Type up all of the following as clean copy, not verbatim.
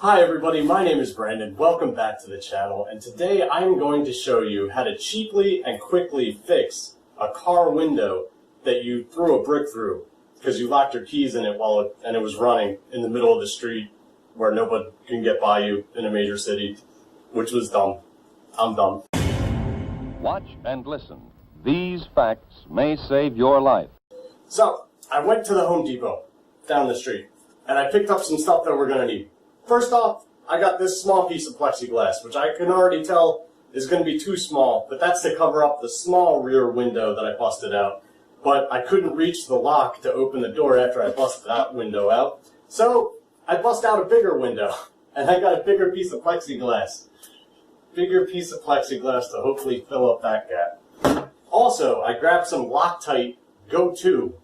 Hi everybody, my name is Brandon. Welcome back to the channel, and today I'm going to show you how to cheaply and quickly fix a car window that you threw a brick through because you locked your keys in it and it was running in the middle of the street where nobody can get by you in a major city, which was dumb. I'm dumb. Watch and listen. These facts may save your life. So, I went to the Home Depot down the street and I picked up some stuff that we're going to need. First off, I got this small piece of plexiglass, which I can already tell is going to be too small, but that's to cover up the small rear window that I busted out. But I couldn't reach the lock to open the door after I busted that window out. So I bust out a bigger window, and I got a bigger piece of plexiglass. Bigger piece of plexiglass to hopefully fill up that gap. Also, I grabbed some Loctite Go-To.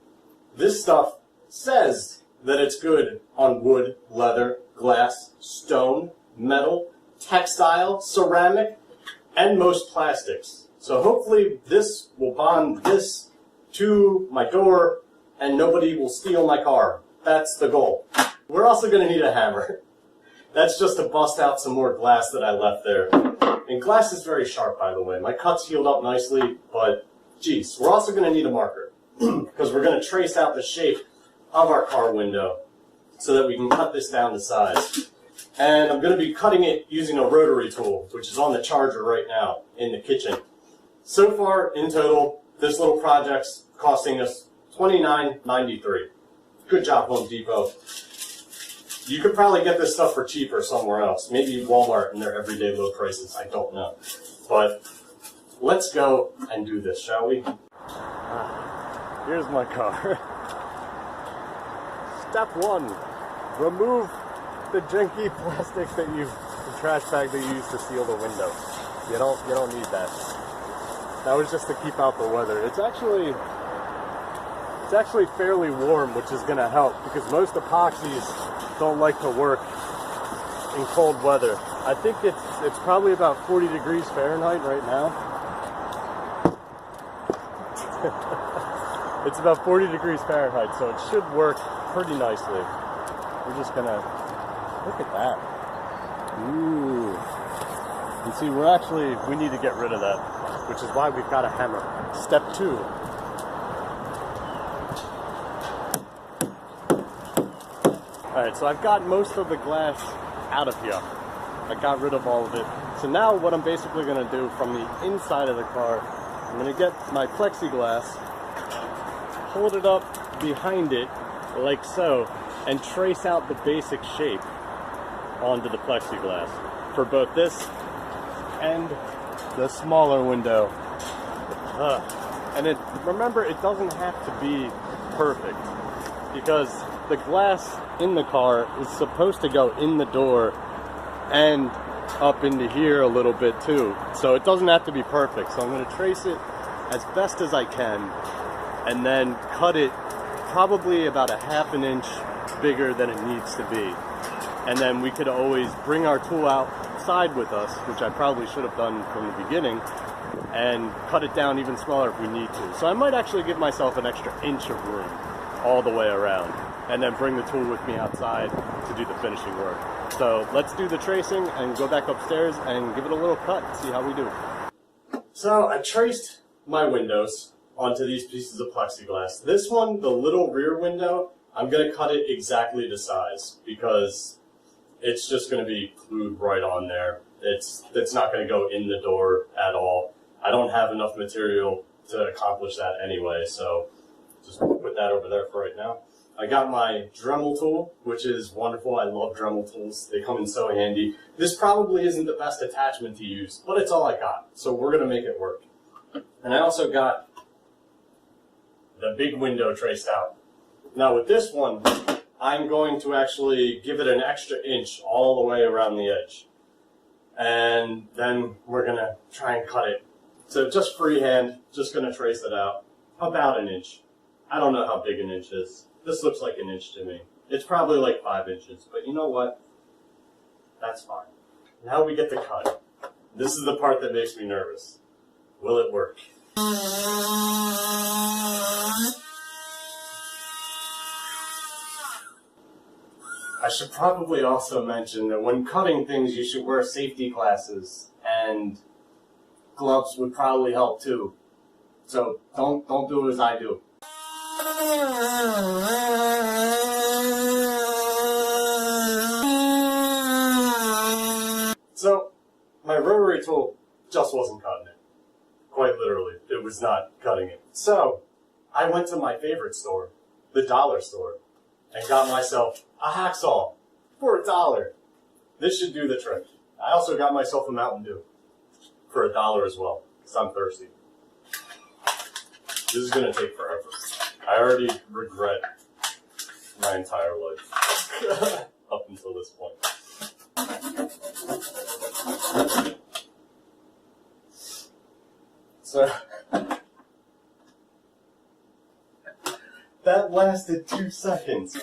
This stuff says that it's good on wood, leather, glass, stone, metal, textile, ceramic, and most plastics. So hopefully this will bond this to my door and nobody will steal my car. That's the goal. We're also going to need a hammer. That's just to bust out some more glass that I left there. And glass is very sharp, by the way. My cuts healed up nicely, but geez, we're also going to need a marker because we're going to trace out the shape of our car window so that we can cut this down to size. And I'm going to be cutting it using a rotary tool, which is on the charger right now in the kitchen. So far, in total, this little project's costing us $29.93. Good job, Home Depot. You could probably get this stuff for cheaper somewhere else. Maybe Walmart and their everyday low prices. I don't know. But let's go and do this, shall we? Here's my car. Step one, remove the janky plastic that the trash bag that you used to seal the window. You don't need that. That was just to keep out the weather. It's actually fairly warm, which is gonna help because most epoxies don't like to work in cold weather. I think it's probably about 40 degrees Fahrenheit right now. It's about 40 degrees Fahrenheit, so it should work pretty nicely. We're just gonna look at that. Ooh. And see, we need to get rid of that, which is why we've got a hammer. Step two. Alright, so I've got most of the glass out of here. I got rid of all of it. So now what I'm basically gonna do from the inside of the car, I'm gonna get my plexiglass, hold it up behind it like so, and trace out the basic shape onto the plexiglass for both this and the smaller window. And remember, it doesn't have to be perfect because the glass in the car is supposed to go in the door and up into here a little bit too. So it doesn't have to be perfect. So I'm going to trace it as best as I can and then cut it probably about a ½ an inch bigger than it needs to be. And then we could always bring our tool outside with us, which I probably should have done from the beginning, and cut it down even smaller if we need to. So I might actually give myself an extra inch of room all the way around, and then bring the tool with me outside to do the finishing work. So let's do the tracing and go back upstairs and give it a little cut and see how we do. So I traced my windows onto these pieces of plexiglass. This one, the little rear window, I'm going to cut it exactly to size because it's just going to be glued right on there. It's not going to go in the door at all. I don't have enough material to accomplish that anyway, so just put that over there for right now. I got my Dremel tool, which is wonderful. I love Dremel tools. They come in so handy. This probably isn't the best attachment to use, but it's all I got, so we're going to make it work. And I also got the big window traced out. Now with this one, I'm going to actually give it an extra inch all the way around the edge. And then we're going to try and cut it. So just freehand, just going to trace it out. About an inch. I don't know how big an inch is. This looks like an inch to me. It's probably like 5 inches, but you know what? That's fine. Now we get to cut. This is the part that makes me nervous. Will it work? I should probably also mention that when cutting things, you should wear safety glasses, and gloves would probably help too. So don't do as I do. So my rotary tool just wasn't cutting it. Quite literally, it was not cutting it. So I went to my favorite store, the dollar store, and got myself a hacksaw for $1. This should do the trick. I also got myself a Mountain Dew for $1 as well, because I'm thirsty. This is going to take forever. I already regret my entire life up until this point. So that lasted 2 seconds.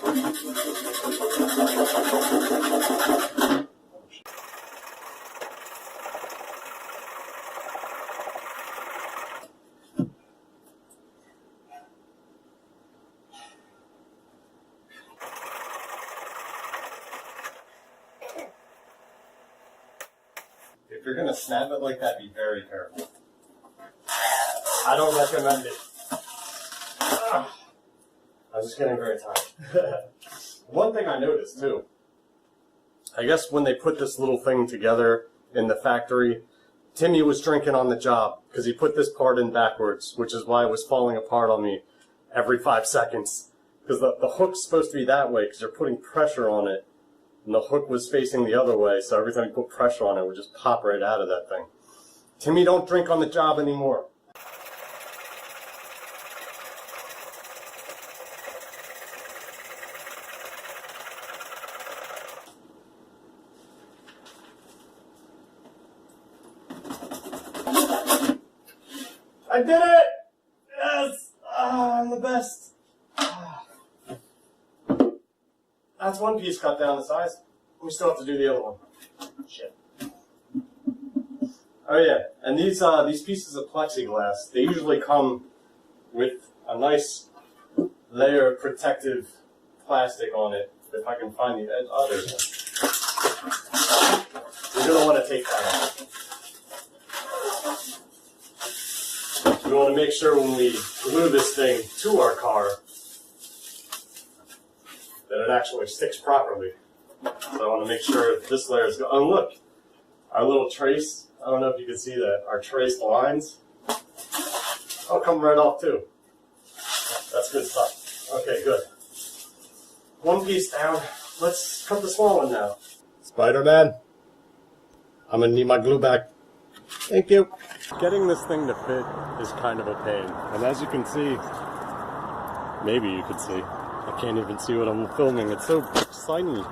If you're gonna snap it like that, be very careful. I don't recommend it. I'm just getting very tired. One thing I noticed too, I guess when they put this little thing together in the factory, Timmy was drinking on the job because he put this part in backwards, which is why it was falling apart on me every 5 seconds. Because the hook's supposed to be that way because you're putting pressure on it, and the hook was facing the other way, so every time you put pressure on it, it would just pop right out of that thing. Timmy, don't drink on the job anymore. I did it! Yes! I'm the best. That's one piece cut down to size. We still have to do the other one. Shit. Oh yeah, and these pieces of plexiglass, they usually come with a nice layer of protective plastic on it. If I can find the edge. Oh, there it is. You're going to want to take that off. We want to make sure when we glue this thing to our car that it actually sticks properly. So I want to make sure this layer is good. Oh look, our little trace, I don't know if you can see that, our traced lines, will come right off too. That's good stuff. Okay, good. One piece down. Let's cut the small one now. Spider-Man, I'm going to need my glue back. Thank you. Getting this thing to fit is kind of a pain. And as you can see, maybe you can see, I can't even see what I'm filming. It's so tiny.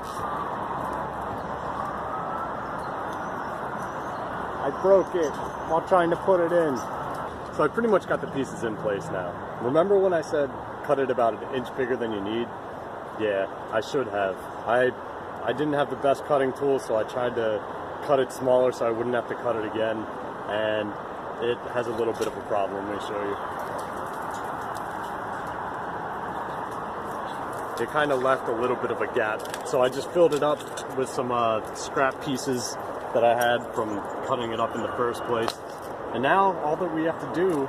I broke it while trying to put it in. So I pretty much got the pieces in place now. Remember when I said cut it about an inch bigger than you need? Yeah, I should have. I didn't have the best cutting tool, so I tried to cut it smaller so I wouldn't have to cut it again. And it has a little bit of a problem. Let me show you. It kind of left a little bit of a gap. So I just filled it up with some scrap pieces that I had from cutting it up in the first place. And now all that we have to do,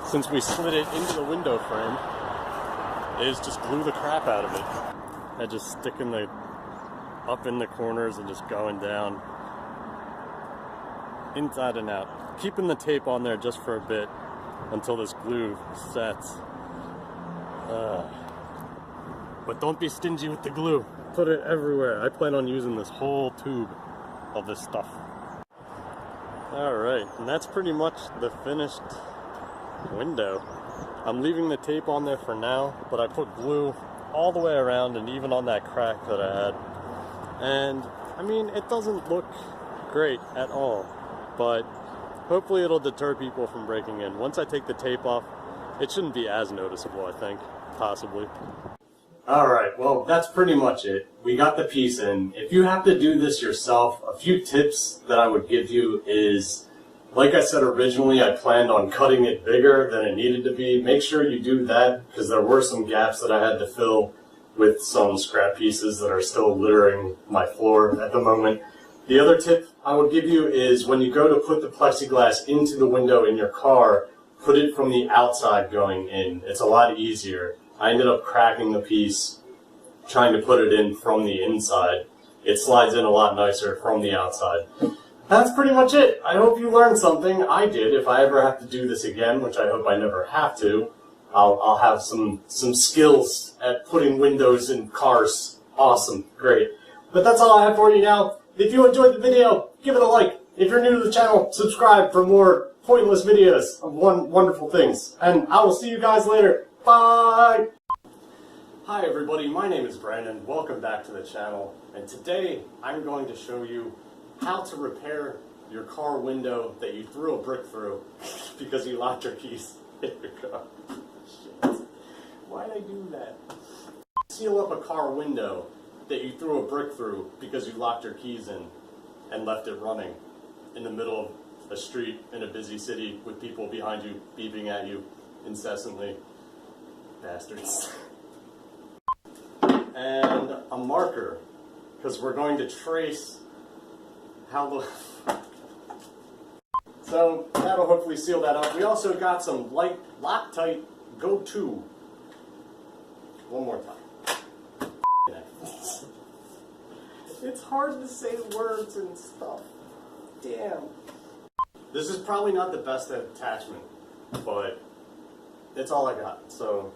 since we slid it into the window frame, is just glue the crap out of it. And just sticking the up in the corners and just going down inside and out. Keeping the tape on there just for a bit until this glue sets. But don't be stingy with the glue. Put it everywhere. I plan on using this whole tube of this stuff. Alright, and that's pretty much the finished window. I'm leaving the tape on there for now, but I put glue all the way around and even on that crack that I had. And, I mean, it doesn't look great at all, but hopefully it'll deter people from breaking in. Once I take the tape off, it shouldn't be as noticeable, I think, possibly. Alright, well, that's pretty much it. We got the piece in. If you have to do this yourself, a few tips that I would give you is, like I said originally, I planned on cutting it bigger than it needed to be. Make sure you do that, because there were some gaps that I had to fill. with some scrap pieces that are still littering my floor at the moment. The other tip I would give you is when you go to put the plexiglass into the window in your car, put it from the outside going in. It's a lot easier. I ended up cracking the piece trying to put it in from the inside. It slides in a lot nicer from the outside. That's pretty much it. I hope you learned something. I did. If I ever have to do this again, which I hope I never have to, I'll have some skills at putting windows in cars. Awesome. Great. But that's all I have for you now. If you enjoyed the video, give it a like. If you're new to the channel, subscribe for more pointless videos of wonderful things. And I will see you guys later. Bye! Hi everybody, my name is Brandon. Welcome back to the channel. And today I'm going to show you how to repair your car window that you threw a brick through because you locked your keys in your car. Shit. Why'd I do that? Seal up a car window that you threw a brick through because you locked your keys in and left it running in the middle of a street in a busy city with people behind you beeping at you incessantly. Bastards. And a marker, because we're going to trace how the... So that'll hopefully seal that up. We also got some light Loctite Go-To. One more time. It's hard to say words and stuff. Damn. This is probably not the best attachment, but it's all I got, so